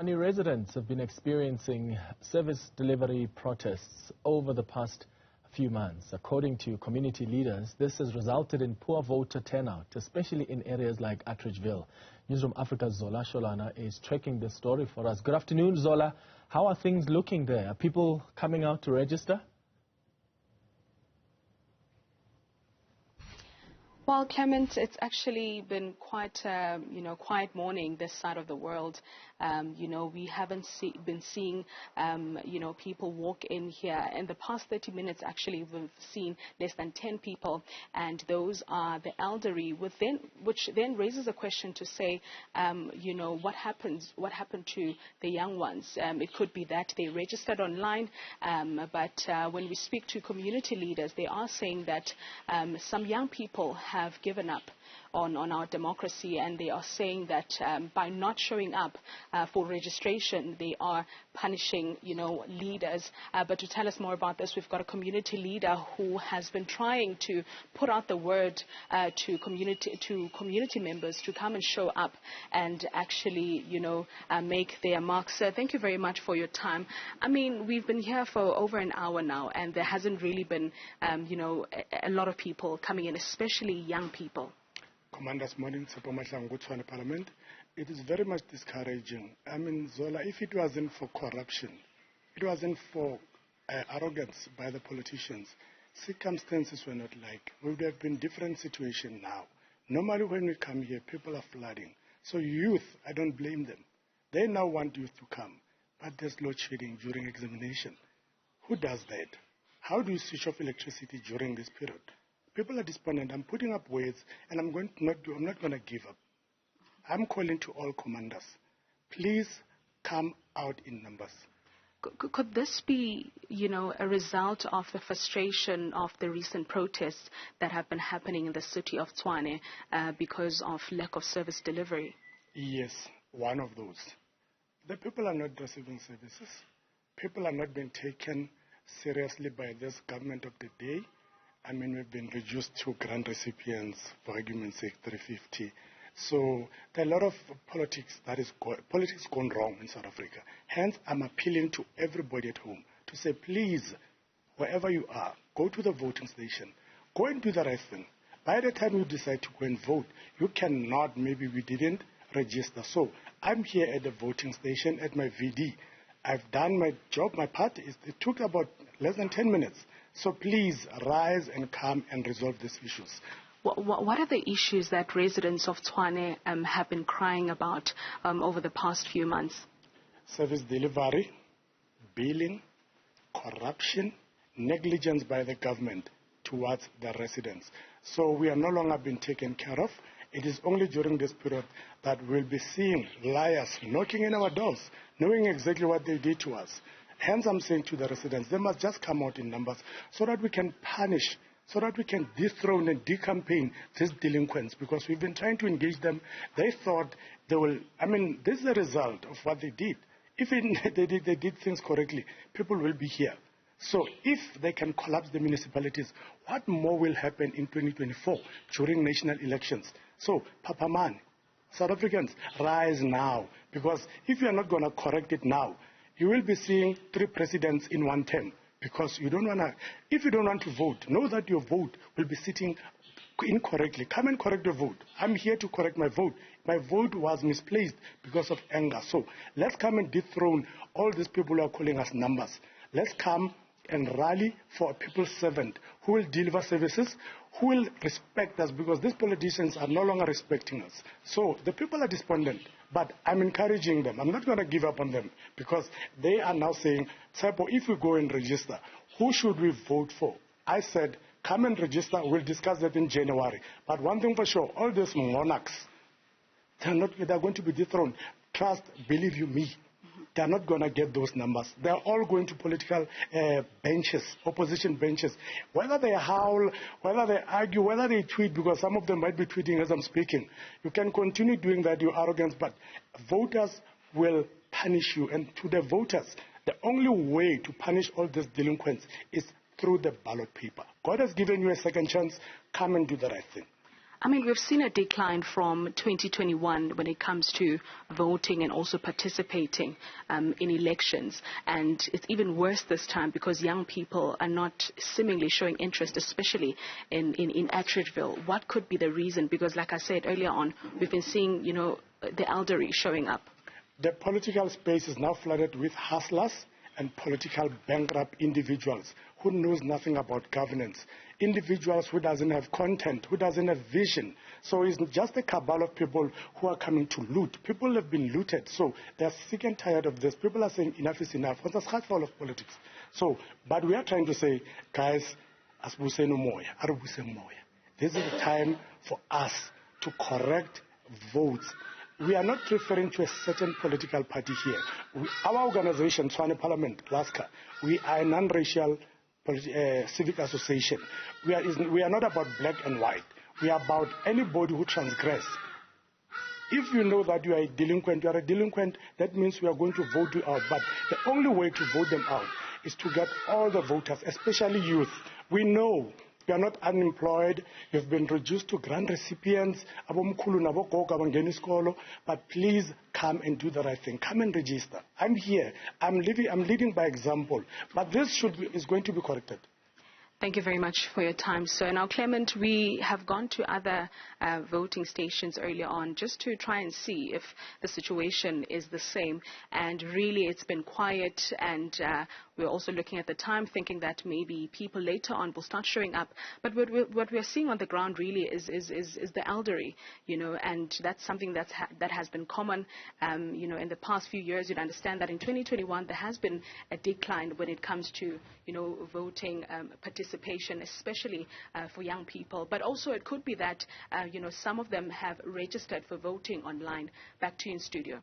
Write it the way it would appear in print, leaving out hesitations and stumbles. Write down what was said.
Many residents have been experiencing service delivery protests over the past few months. According to community leaders, this has resulted in poor voter turnout, especially in areas like Atteridgeville. Newzroom Afrika's Zola Sholwana is tracking this story for us. Good afternoon, Zola. How are things looking there? Are people coming out to register? Well, Clement, it's actually been quite, quiet morning this side of the world. We haven't been seeing, people walk in here. In the past 30 minutes, actually, we've seen less than 10 people, and those are the elderly, which then raises a question to say, what happened to the young ones? It could be that they registered online, but when we speak to community leaders, they are saying that some young people have given up on our democracy, and they are saying that by not showing up for registration, they are punishing, leaders. But to tell us more about this, we've got a community leader who has been trying to put out the word to community members to come and show up and actually, make their marks. Thank you very much for your time. I mean, we've been here for over an hour now, and there hasn't really been, a lot of people coming in, especially young people. Commander's morning, Tshwane Parliament. It is very much discouraging. I mean, Zola, if it wasn't for corruption, it wasn't for arrogance by the politicians, circumstances were not like. We would have been different situation now. Normally when we come here, people are flooding. So youth, I don't blame them. They now want youth to come, but there's load shedding during examination. Who does that? How do you switch off electricity during this period? People are despondent. I'm putting up words, and I'm not going to give up. I'm calling to all commanders. Please come out in numbers. Could this be, a result of the frustration of the recent protests that have been happening in the city of Tshwane because of lack of service delivery? Yes, one of those. The people are not receiving services. People are not being taken seriously by this government of the day. I mean, we've been reduced to grant recipients, for argument's sake, 350. So there are a lot of politics gone wrong in South Africa. Hence, I'm appealing to everybody at home to say, please, wherever you are, go to the voting station. Go and do the right thing. By the time you decide to go and vote, you cannot, maybe we didn't register. So I'm here at the voting station at my VD. I've done my job, my part. It took about less than 10 minutes. So please rise and come and resolve these issues. What are the issues that residents of Tshwane have been crying about over the past few months? Service delivery, billing, corruption, negligence by the government towards the residents. So we are no longer being taken care of. It is only during this period that we'll be seeing liars knocking in our doors, knowing exactly what they did to us. Hence, I'm saying to the residents, they must just come out in numbers so that we can punish, so that we can dethrone and decampaign these delinquents, because we've been trying to engage them. They thought they will, this is the result of what they did. If they did things correctly, people will be here. So if they can collapse the municipalities, what more will happen in 2024 during national elections? So, Papa Man, South Africans, rise now, because if you are not going to correct it now, you will be seeing 3 presidents in one term, because you don't want to. If you don't want to vote, know that your vote will be sitting incorrectly. Come and correct the vote. I'm here to correct my vote. My vote was misplaced because of anger. So let's come and dethrone all these people who are calling us numbers. Let's come and rally for a people's servant who will deliver services, who will respect us, because these politicians are no longer respecting us. So the people are despondent, but I'm encouraging them. I'm not going to give up on them, because they are now saying, Tsepo, if we go and register, who should we vote for? I said, come and register. We'll discuss that in January. But one thing for sure, all these monarchs, they're going to be dethroned. Trust, believe you me. They're not going to get those numbers. They're all going to political benches, opposition benches. Whether they howl, whether they argue, whether they tweet, because some of them might be tweeting as I'm speaking. You can continue doing that, you arrogance, but voters will punish you. And to the voters, the only way to punish all these delinquents is through the ballot paper. God has given you a second chance. Come and do the right thing. I mean, we've seen a decline from 2021 when it comes to voting and also participating in elections. And it's even worse this time because young people are not seemingly showing interest, especially in Atteridgeville. What could be the reason? Because like I said earlier on, we've been seeing, the elderly showing up. The political space is now flooded with hustlers and political bankrupt individuals who knows nothing about governance. Individuals who doesn't have content, who doesn't have vision. So it's just a cabal of people who are coming to loot. People have been looted, so they're sick and tired of this. People are saying enough is enough. It's a heartful of politics. So, but we are trying to say, guys, as we say no more, this is the time for us to correct votes. We are not referring to a certain political party here. Our organization, Tshwane Parliament, LASCA, we are a non-racial civic association. We are not about black and white. We are about anybody who transgress. If you know that you are a delinquent, that means we are going to vote you out. But the only way to vote them out is to get all the voters, especially youth. We know you are not unemployed. You've been reduced to grant recipients. But please come and do the right thing. Come and register. I'm here. I'm leading by example. But this is going to be corrected. Thank you very much for your time, sir. Now, Clement, we have gone to other voting stations earlier on just to try and see if the situation is the same. And really, it's been quiet, and we're also looking at the time, thinking that maybe people later on will start showing up. But what we're seeing on the ground really is the elderly, and that's something that has been common, in the past few years. You'd understand that in 2021 there has been a decline when it comes to, voting participation, especially for young people. But also it could be that, some of them have registered for voting online. Back to you in studio.